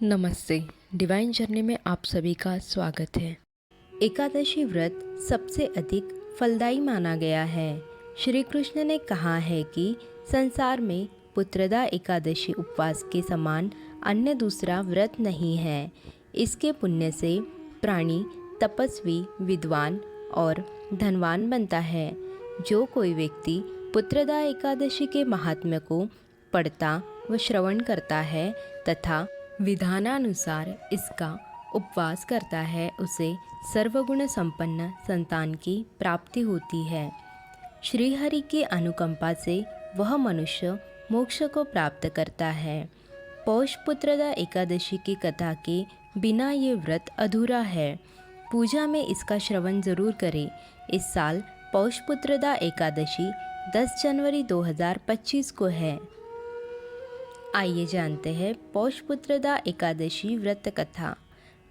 नमस्ते। Divine journey में आप सभी का स्वागत है। एकादशी व्रत सबसे अधिक फलदायी माना गया है। श्री कृष्ण ने कहा है कि संसार में पुत्रदा एकादशी उपवास के समान अन्य दूसरा व्रत नहीं है। इसके पुण्य से प्राणी तपस्वी, विद्वान और धनवान बनता है। जो कोई व्यक्ति पुत्रदा एकादशी के महात्म्य को पढ़ता व श्रवण करता है तथा विधानानुसार इसका उपवास करता है, उसे सर्वगुण संपन्न संतान की प्राप्ति होती है। श्रीहरि की अनुकंपा से वह मनुष्य मोक्ष को प्राप्त करता है। पौष पुत्रदा एकादशी की कथा के बिना ये व्रत अधूरा है। पूजा में इसका श्रवण जरूर करें। इस साल पौष पुत्रदा एकादशी 10 जनवरी 2025 को है। आइए जानते हैं पौष पुत्रदा एकादशी व्रत कथा।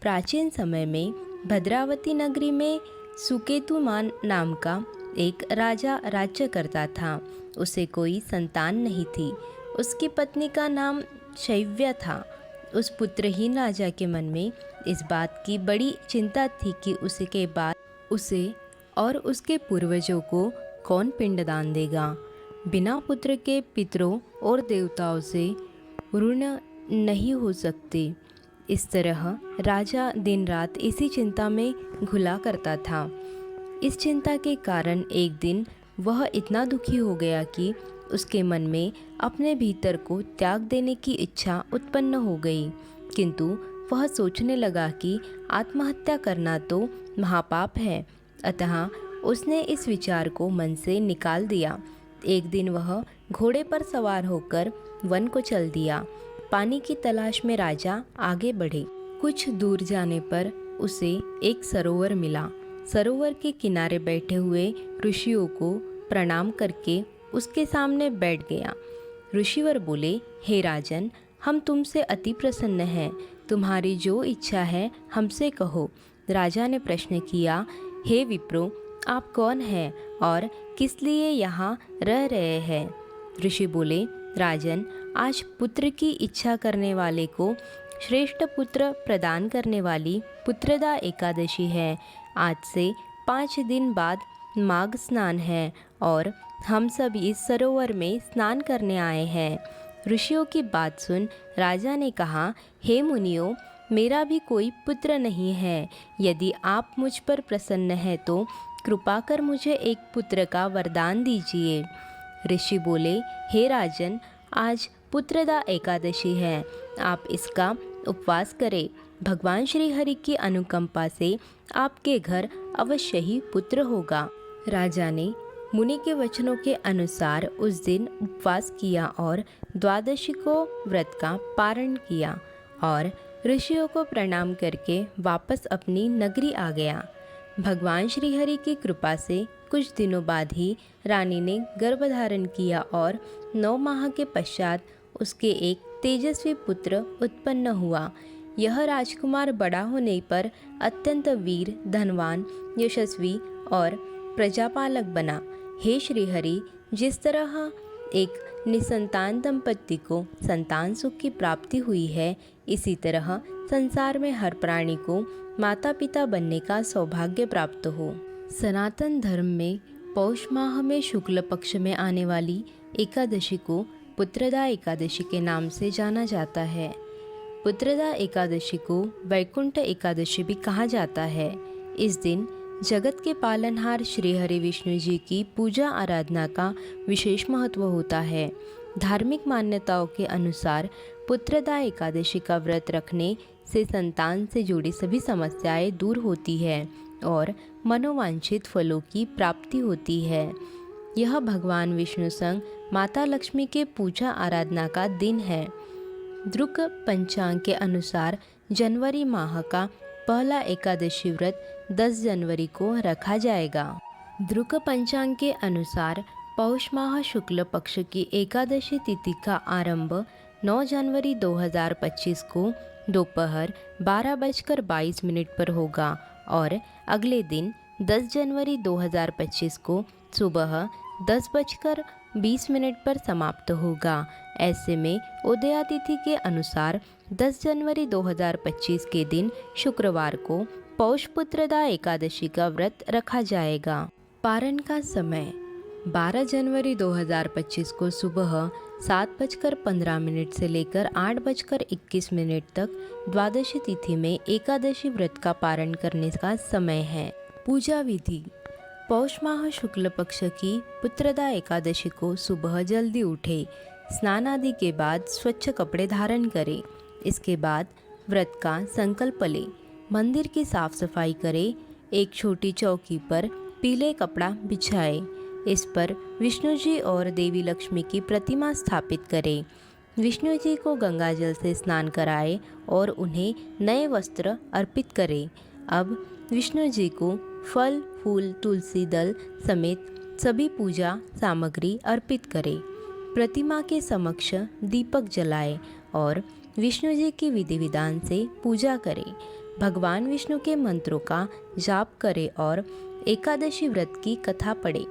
प्राचीन समय में भद्रावती नगरी में सुकेतुमान नाम का एक राजा राज्य करता था। उसे कोई संतान नहीं थी। उसकी पत्नी का नाम शैव्या था। उस पुत्रहीन राजा के मन में इस बात की बड़ी चिंता थी कि उसके बाद उसे और उसके पूर्वजों को कौन पिंडदान देगा। बिना पुत्र के पितरों और देवताओं से ऋण नहीं हो सकते। इस तरह राजा दिन रात इसी चिंता में घुला करता था। इस चिंता के कारण एक दिन वह इतना दुखी हो गया कि उसके मन में अपने भीतर को त्याग देने की इच्छा उत्पन्न हो गई। किंतु वह सोचने लगा कि आत्महत्या करना तो महापाप है, अतः उसने इस विचार को मन से निकाल दिया। एक दिन वह घोड़े पर सवार होकर वन को चल दिया। पानी की तलाश में राजा आगे बढ़े। कुछ दूर जाने पर उसे एक सरोवर मिला। सरोवर के किनारे बैठे हुए ऋषियों को प्रणाम करके उसके सामने बैठ गया। ऋषिवर बोले, हे राजन, हम तुमसे अति प्रसन्न हैं। तुम्हारी जो इच्छा है हमसे कहो। राजा ने प्रश्न किया, हे विप्रो, आप कौन हैं और किस लिए यहाँ रह रहे हैं? ऋषि बोले, राजन, आज पुत्र की इच्छा करने वाले को श्रेष्ठ पुत्र प्रदान करने वाली पुत्रदा एकादशी है। आज से 5 दिन बाद माघ स्नान है और हम सब इस सरोवर में स्नान करने आए हैं। ऋषियों की बात सुन राजा ने कहा, हे मुनियों, मेरा भी कोई पुत्र नहीं है। यदि आप मुझ पर प्रसन्न हैं तो कृपा कर मुझे एक पुत्र का वरदान दीजिए। ऋषि बोले, हे राजन, आज पुत्रदा एकादशी है। आप इसका उपवास करें। भगवान श्री हरि की अनुकंपा से आपके घर अवश्य ही पुत्र होगा। राजा ने मुनि के वचनों के अनुसार उस दिन उपवास किया और द्वादशी को व्रत का पारण किया और ऋषियों को प्रणाम करके वापस अपनी नगरी आ गया। भगवान श्रीहरि की कृपा से कुछ दिनों बाद ही रानी ने गर्भ धारण किया और 9 माह के पश्चात उसके एक तेजस्वी पुत्र उत्पन्न हुआ। यह राजकुमार बड़ा होने पर अत्यंत वीर, धनवान, यशस्वी और प्रजापालक बना। हे श्रीहरि, जिस तरह एक निसंतान दंपति को संतान सुख की प्राप्ति हुई है, इसी तरह संसार में हर प्राणी को माता पिता बनने का सौभाग्य प्राप्त हो। सनातन धर्म में पौष माह में शुक्ल पक्ष में आने वाली एकादशी को पुत्रदा एकादशी के नाम से जाना जाता है। पुत्रदा एकादशी को वैकुंठ एकादशी भी कहा जाता है। इस दिन जगत के पालनहार श्री हरि विष्णु जी की पूजा आराधना का विशेष महत्व होता है। धार्मिक मान्यताओं के अनुसार पुत्रदा एकादशी का व्रत रखने से संतान से जुड़ी सभी समस्याएं दूर होती है और मनोवांछित फलों की प्राप्ति होती है। यह भगवान विष्णु संग माता लक्ष्मी के पूजा आराधना का दिन है। द्रुक पंचांग के अनुसार जनवरी माह का पहला एकादशी व्रत 10 जनवरी को रखा जाएगा। द्रुक पंचांग के अनुसार पौष माह शुक्ल पक्ष की एकादशी तिथि का आरंभ 9 जनवरी 2025 को दोपहर 12:22 पर होगा और अगले दिन 10 जनवरी 2025 को सुबह 10:20 पर समाप्त होगा। ऐसे में उदयातिथि के अनुसार 10 जनवरी 2025 के दिन शुक्रवार को पौष पुत्रदा एकादशी का व्रत रखा जाएगा। पारण का समय 12 जनवरी 2025 को सुबह 7:15 से लेकर 8:21 तक द्वादशी तिथि में एकादशी व्रत का पारण करने का समय है। पूजा विधि। पौष माह शुक्ल पक्ष की पुत्रदा एकादशी को सुबह जल्दी उठे, स्नान आदि के बाद स्वच्छ कपड़े धारण करें। इसके बाद व्रत का संकल्प ले, मंदिर की साफ सफाई करें। एक छोटी चौकी पर पीले कपड़ा बिछाए, इस पर विष्णु जी और देवी लक्ष्मी की प्रतिमा स्थापित करें। विष्णु जी को गंगा जल से स्नान कराए और उन्हें नए वस्त्र अर्पित करें। अब विष्णु जी को फल, फूल, तुलसी दल समेत सभी पूजा सामग्री अर्पित करें। प्रतिमा के समक्ष दीपक जलाए और विष्णु जी की विधि विधान से पूजा करें। भगवान विष्णु के मंत्रों का जाप करें और एकादशी व्रत की कथा पढ़े।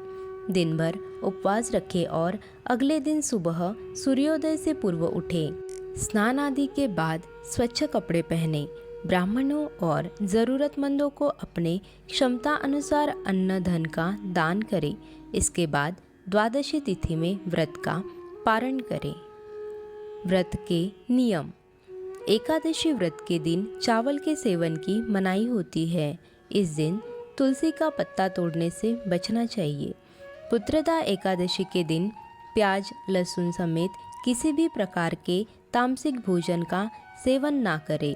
दिन भर उपवास रखें और अगले दिन सुबह सूर्योदय से पूर्व उठे। स्नान आदि के बाद स्वच्छ कपड़े पहने। ब्राह्मणों और ज़रूरतमंदों को अपने क्षमता अनुसार अन्न धन का दान करें। इसके बाद द्वादशी तिथि में व्रत का पारण करें। व्रत के नियम। एकादशी व्रत के दिन चावल के सेवन की मनाही होती है। इस दिन तुलसी का पत्ता तोड़ने से बचना चाहिए। पुत्रदा एकादशी के दिन प्याज, लहसुन समेत किसी भी प्रकार के तामसिक भोजन का सेवन ना करें।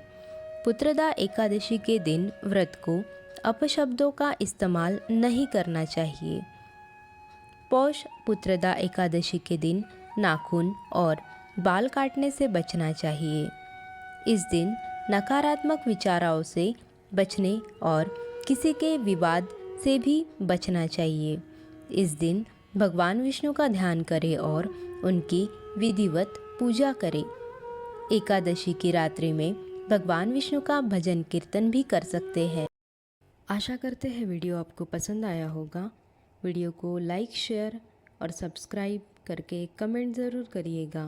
पुत्रदा एकादशी के दिन व्रत को अपशब्दों का इस्तेमाल नहीं करना चाहिए। पौष पुत्रदा एकादशी के दिन नाखून और बाल काटने से बचना चाहिए। इस दिन नकारात्मक विचारों से बचने और किसी के विवाद से भी बचना चाहिए। इस दिन भगवान विष्णु का ध्यान करें और उनकी विधिवत पूजा करें। एकादशी की रात्रि में भगवान विष्णु का भजन कीर्तन भी कर सकते हैं। आशा करते हैं वीडियो आपको पसंद आया होगा। वीडियो को लाइक, शेयर और सब्सक्राइब करके कमेंट ज़रूर करिएगा।